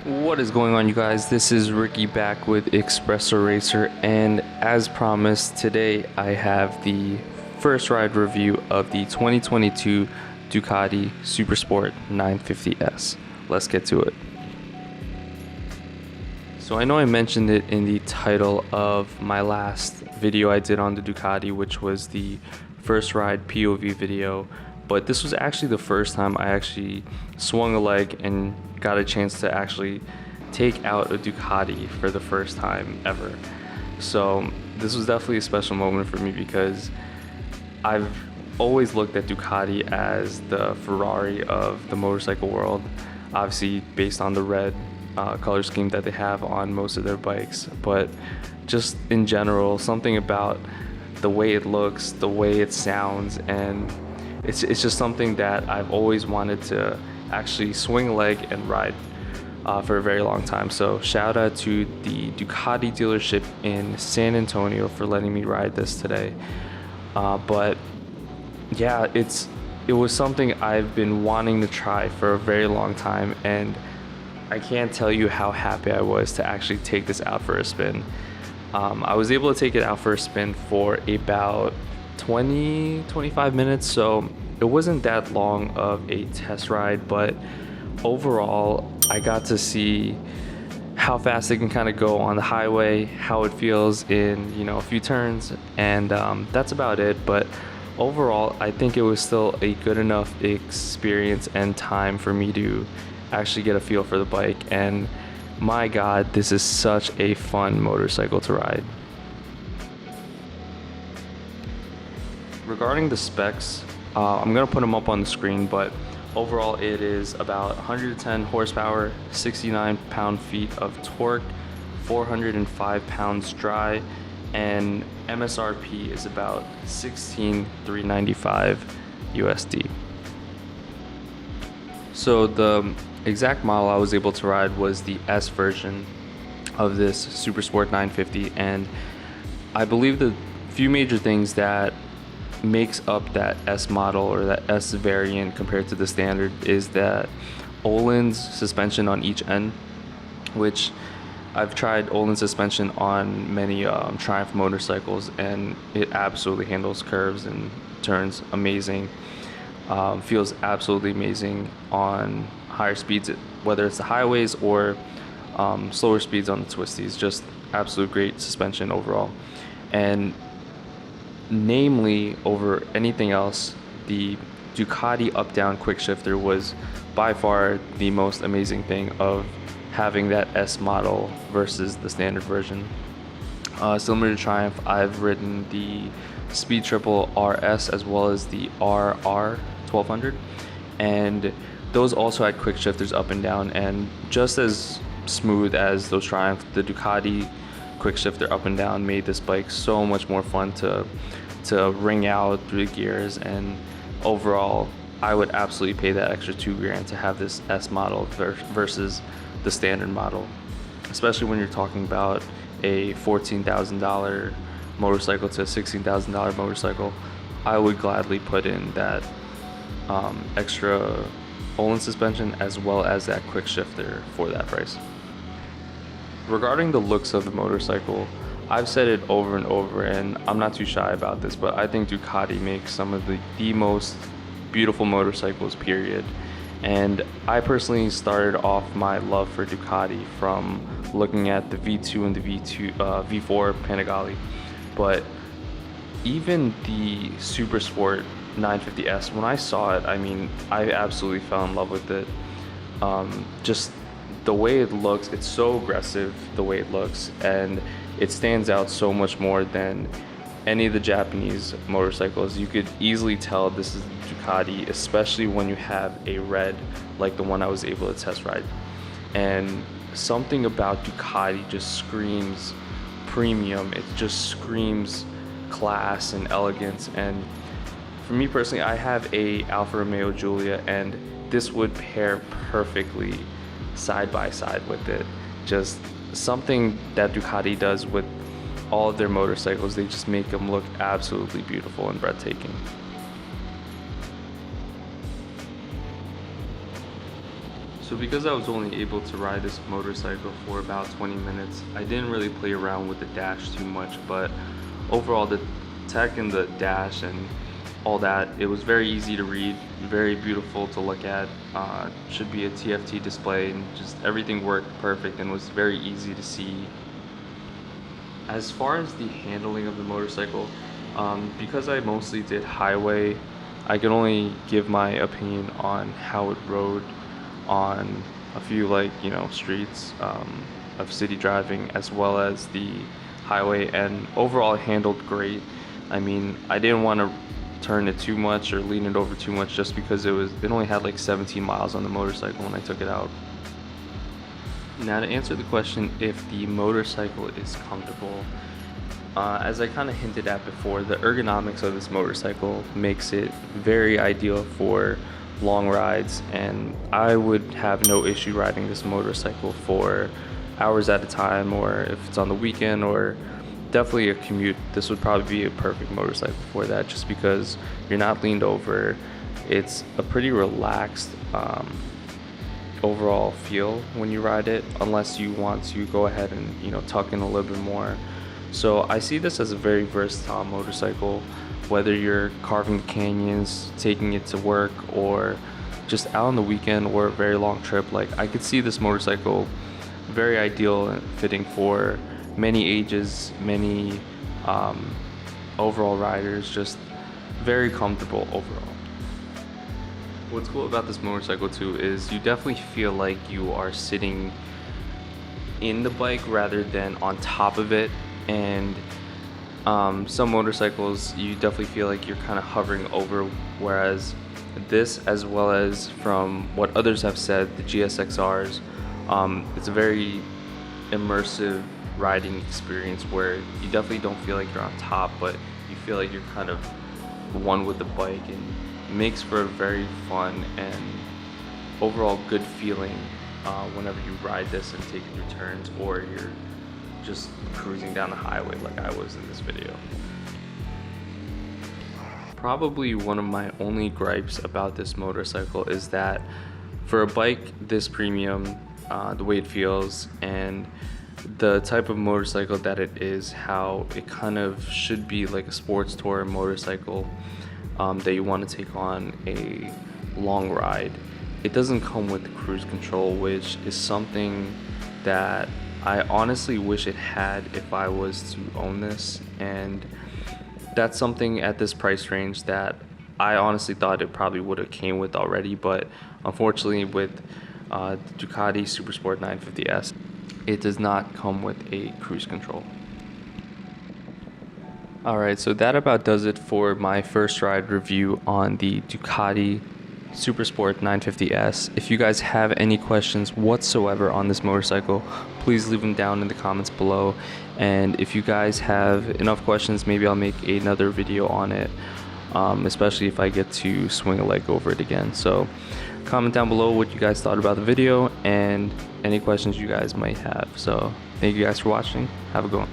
What is going on, you guys? This is Ricky back with Espresso Racer, and as promised, today I have the first ride review of the 2022 Ducati SuperSport 950S. Let's get to it. So I know I mentioned it in the title of my last video I did on the Ducati, which was the first ride POV video, but this was actually the first time I actually swung a leg and got a chance to actually take out a Ducati for the first time ever. So this was definitely a special moment for me because I've always looked at Ducati as the Ferrari of the motorcycle world, obviously based on the red color scheme that they have on most of their bikes, but just in general, something about the way it looks, the way it sounds, and it's just something that I've always wanted to actually swing a leg and ride for a very long time. So shout out to the Ducati dealership in San Antonio for letting me ride this today. But yeah, it was something I've been wanting to try for a very long time, and I can't tell you how happy I was to actually take this out for a spin. I was able to take it out for a spin for about 20-25 minutes, so it wasn't that long of a test ride, but overall I got to see how fast it can kind of go on the highway, how it feels in a few turns, and that's about it. But overall I think it was still a good enough experience and time for me to actually get a feel for the bike, and my god, this is such a fun motorcycle to ride. Regarding the specs, I'm going to put them up on the screen, but overall it is about 110 horsepower, 69 pound-feet of torque, 405 pounds dry, and MSRP is about $16,395 USD. So the exact model I was able to ride was the S version of this SuperSport 950, and I believe the few major things that makes up that S model or that S variant compared to the standard is that Öhlins suspension on each end, which I've tried Öhlins suspension on many Triumph motorcycles, and it absolutely handles curves and turns amazing. Feels absolutely amazing on higher speeds, whether it's the highways or slower speeds on the twisties. Just absolute great suspension overall. And namely, over anything else, the Ducati up-down quick shifter was by far the most amazing thing of having that S model versus the standard version. Similar to Triumph, I've ridden the Speed Triple RS as well as the RR 1200, and those also had quick shifters up and down, and just as smooth as those Triumph, the Ducati quick shifter up and down made this bike so much more fun to ring out through the gears. And overall I would absolutely pay that extra $2,000 to have this S model versus the standard model, especially when you're talking about a $14,000 motorcycle to a $16,000 motorcycle. I would gladly put in that extra Öhlins suspension as well as that quick shifter for that price. Regarding the looks of the motorcycle, I've said it over and over, and I'm not too shy about this, but I think Ducati makes some of the most beautiful motorcycles, period. And I personally started off my love for Ducati from looking at the V2 and the V4 Panigale. But even the SuperSport 950S, when I saw it, I mean, I absolutely fell in love with it. Just the way it looks, it's so aggressive the way it looks, and it stands out so much more than any of the Japanese motorcycles. You could easily tell this is Ducati, especially when you have a red like the one I was able to test ride. And something about Ducati just screams premium. It just screams class and elegance. And for me personally, I have a Alfa Romeo Giulia, and this would pair perfectly side by side with it. Just something that Ducati does with all of their motorcycles, they just make them look absolutely beautiful and breathtaking. So because I was only able to ride this motorcycle for about 20 minutes, I didn't really play around with the dash too much, but overall the tech in the dash and all that, it was very easy to read, very beautiful to look at. Should be a TFT display, and just everything worked perfect and was very easy to see. As far as the handling of the motorcycle, because I mostly did highway, I can only give my opinion on how it rode on a few, like, streets of city driving, as well as the highway, and overall it handled great. I mean, I didn't want to turn it too much or lean it over too much, just because it only had like 17 miles on the motorcycle when I took it out. Now, to answer the question if the motorcycle is comfortable, as I kind of hinted at before, the ergonomics of this motorcycle makes it very ideal for long rides, and I would have no issue riding this motorcycle for hours at a time, or if it's on the weekend, or definitely a commute. This would probably be a perfect motorcycle for that, just because you're not leaned over. It's a pretty relaxed overall feel when you ride it, unless you want to go ahead and tuck in a little bit more. So I see this as a very versatile motorcycle, whether you're carving canyons, taking it to work, or just out on the weekend or a very long trip. Like, I could see this motorcycle very ideal and fitting for many ages, many overall riders, just very comfortable overall. What's cool about this motorcycle too is you definitely feel like you are sitting in the bike rather than on top of it, and some motorcycles you definitely feel like you're kind of hovering over, whereas this, as well as from what others have said, the GSXRs, it's a very immersive riding experience where you definitely don't feel like you're on top, but you feel like you're kind of one with the bike, and it makes for a very fun and overall good feeling whenever you ride this and take your turns, or you're just cruising down the highway like I was in this video. Probably one of my only gripes about this motorcycle is that for a bike this premium, the way it feels and the type of motorcycle that it is, how it kind of should be like a sports tour motorcycle that you want to take on a long ride, it doesn't come with cruise control, which is something that I honestly wish it had if I was to own this, and that's something at this price range that I honestly thought it probably would have came with already, but unfortunately with the Ducati SuperSport 950S, it does not come with a cruise control. Alright, so that about does it for my first ride review on the Ducati SuperSport 950S. If you guys have any questions whatsoever on this motorcycle, please leave them down in the comments below, and if you guys have enough questions, maybe I'll make another video on it, especially if I get to swing a leg over it again. So comment down below what you guys thought about the video and any questions you guys might have. So thank you guys for watching. Have a good one.